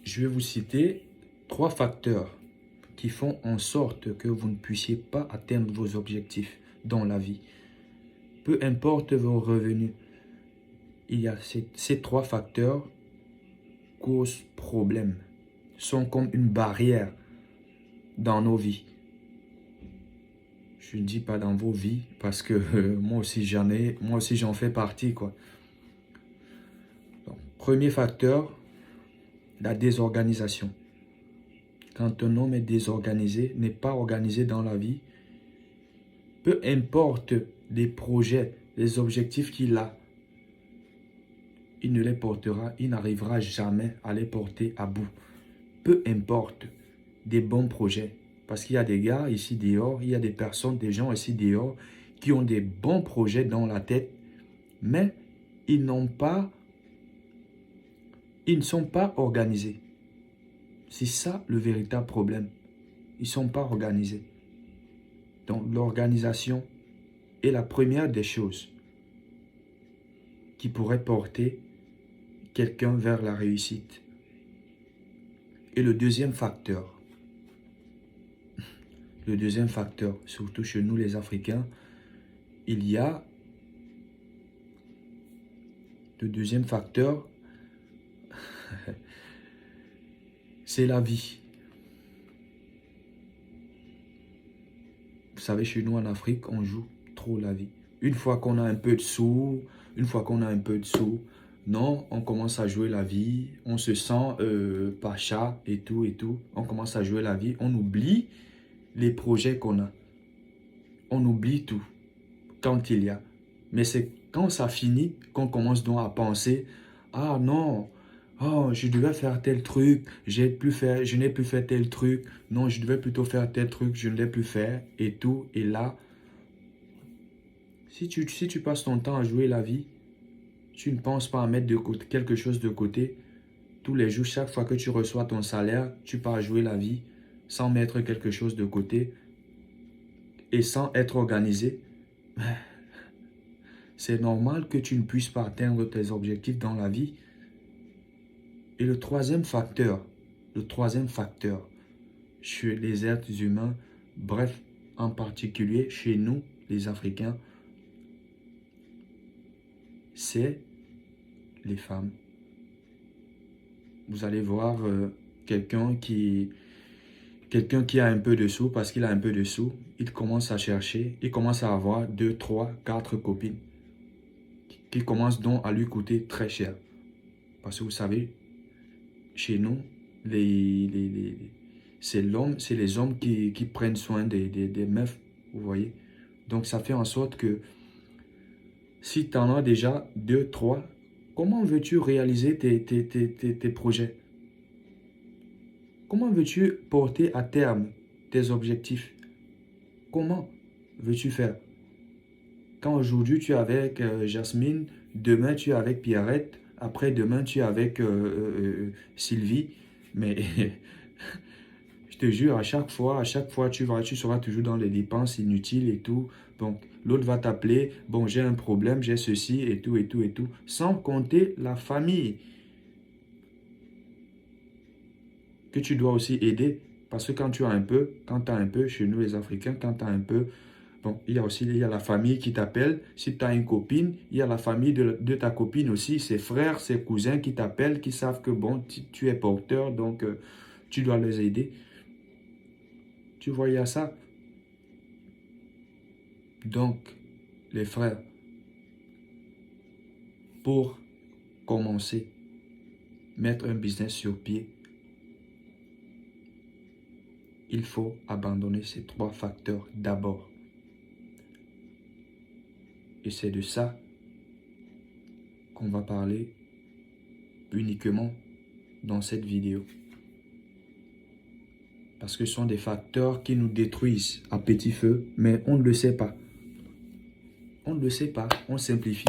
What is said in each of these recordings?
Je vais vous citer 3 facteurs qui font en sorte que vous ne puissiez pas atteindre vos objectifs dans la vie. Peu importe vos revenus, il y a ces 3 facteurs causent problème, sont comme une barrière dans nos vies. Je ne dis pas dans vos vies parce que moi aussi j'en fais partie, quoi. Donc, premier facteur, la désorganisation. Quand un homme est désorganisé, n'est pas organisé dans la vie, peu importe les projets, les objectifs qu'il a, il ne les portera, il n'arrivera jamais à les porter à bout. Peu importe des bons projets. Parce qu'il y a des gars ici dehors, il y a des personnes, des gens ici dehors qui ont des bons projets dans la tête, mais ils ne sont pas organisés. C'est ça le véritable problème. Ils ne sont pas organisés. Donc l'organisation est la première des choses qui pourrait porter quelqu'un vers la réussite. Et le deuxième facteur, surtout chez nous les Africains, il y a le deuxième facteur, c'est la vie. Vous savez, chez nous en Afrique, on joue trop la vie. Une fois qu'on a un peu de sous, non, on commence à jouer la vie, on se sent pacha et tout, on commence à jouer la vie, on oublie les projets qu'on a. On oublie tout quand il y a. Mais c'est quand ça finit qu'on commence donc à penser, ah non, oh, je devais faire tel truc, je n'ai plus fait tel truc, non, je devais plutôt faire tel truc, je ne l'ai plus fait, et tout, et là, si tu passes ton temps à jouer la vie, tu ne penses pas à mettre de côté, quelque chose de côté, tous les jours, chaque fois que tu reçois ton salaire, tu pars jouer la vie sans mettre quelque chose de côté et sans être organisé. C'est normal que tu ne puisses pas atteindre tes objectifs dans la vie. Et le troisième facteur, chez les êtres humains, bref, en particulier chez nous, les Africains, c'est les femmes. Vous allez voir quelqu'un qui a un peu de sous, parce qu'il a un peu de sous, il commence à chercher, il commence à avoir 2, 3, 4 copines qui commencent donc à lui coûter très cher. Parce que vous savez, chez nous, c'est les hommes qui prennent soin des meufs, vous voyez. Donc ça fait en sorte que si tu en as déjà 2, 3, comment veux-tu réaliser tes projets? Comment veux-tu porter à terme tes objectifs? Comment veux-tu faire? Quand aujourd'hui tu es avec Jasmine, demain tu es avec Pierrette, après-demain tu es avec Sylvie, mais je te jure, à chaque fois, tu seras toujours dans les dépenses inutiles et tout. Donc, l'autre va t'appeler, bon, j'ai un problème, j'ai ceci et tout, sans compter la famille que tu dois aussi aider. Parce que quand tu as un peu, chez nous les Africains, quand tu as un peu, bon, il y a la famille qui t'appelle. Si tu as une copine, il y a la famille de ta copine aussi, ses frères, ses cousins qui t'appellent, qui savent que bon, tu es porteur, donc tu dois les aider. Tu vois, il y a ça. Donc, les frères, pour commencer, mettre un business sur pied, il faut abandonner ces 3 facteurs d'abord. Et c'est de ça qu'on va parler uniquement dans cette vidéo. Parce que ce sont des facteurs qui nous détruisent à petit feu, mais on ne le sait pas. On ne le sait pas, on simplifie.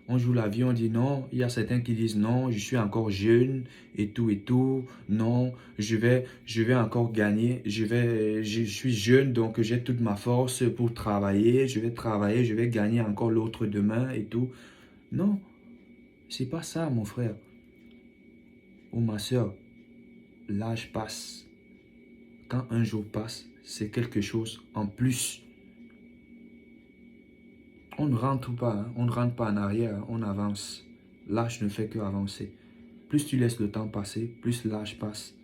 On joue la vie, on dit non. Il y a certains qui disent non, je suis encore jeune et tout. Non, je vais encore gagner. Je suis jeune, donc j'ai toute ma force pour travailler. Je vais travailler, je vais gagner encore l'autre demain et tout. Non, c'est pas ça, mon frère ou ma soeur. l'âge passe. Quand un jour passe, c'est quelque chose en plus. On ne rentre pas, hein, on ne rentre pas en arrière, on avance. L'âge ne fait qu'avancer. Plus tu laisses le temps passer, plus l'âge passe.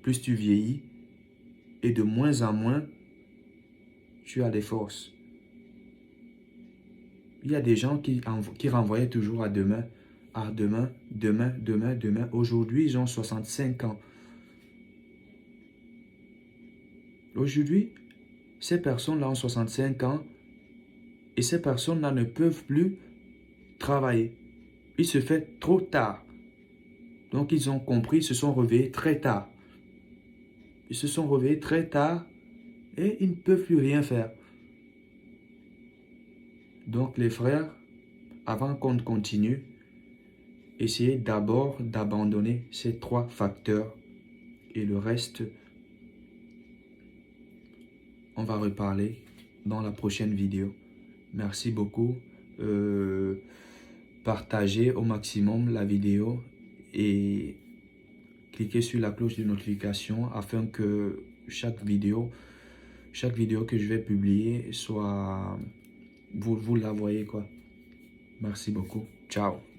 Plus tu vieillis et de moins en moins, tu as des forces. Il y a des gens qui renvoyaient toujours à demain. À demain, demain, demain, demain. Aujourd'hui, ils ont 65 ans. Aujourd'hui, ces personnes-là ont 65 ans et ces personnes-là ne peuvent plus travailler. Il se fait trop tard. Donc, ils ont compris, ils se sont réveillés très tard. Ils se sont réveillés très tard et ils ne peuvent plus rien faire. Donc, les frères, avant qu'on continue, essayez d'abord d'abandonner ces 3 facteurs et le reste, on va reparler dans la prochaine vidéo. Merci beaucoup. Partagez au maximum la vidéo et cliquez sur la cloche de notification afin que chaque vidéo que je vais publier soit, vous la voyez quoi. Merci beaucoup. Ciao.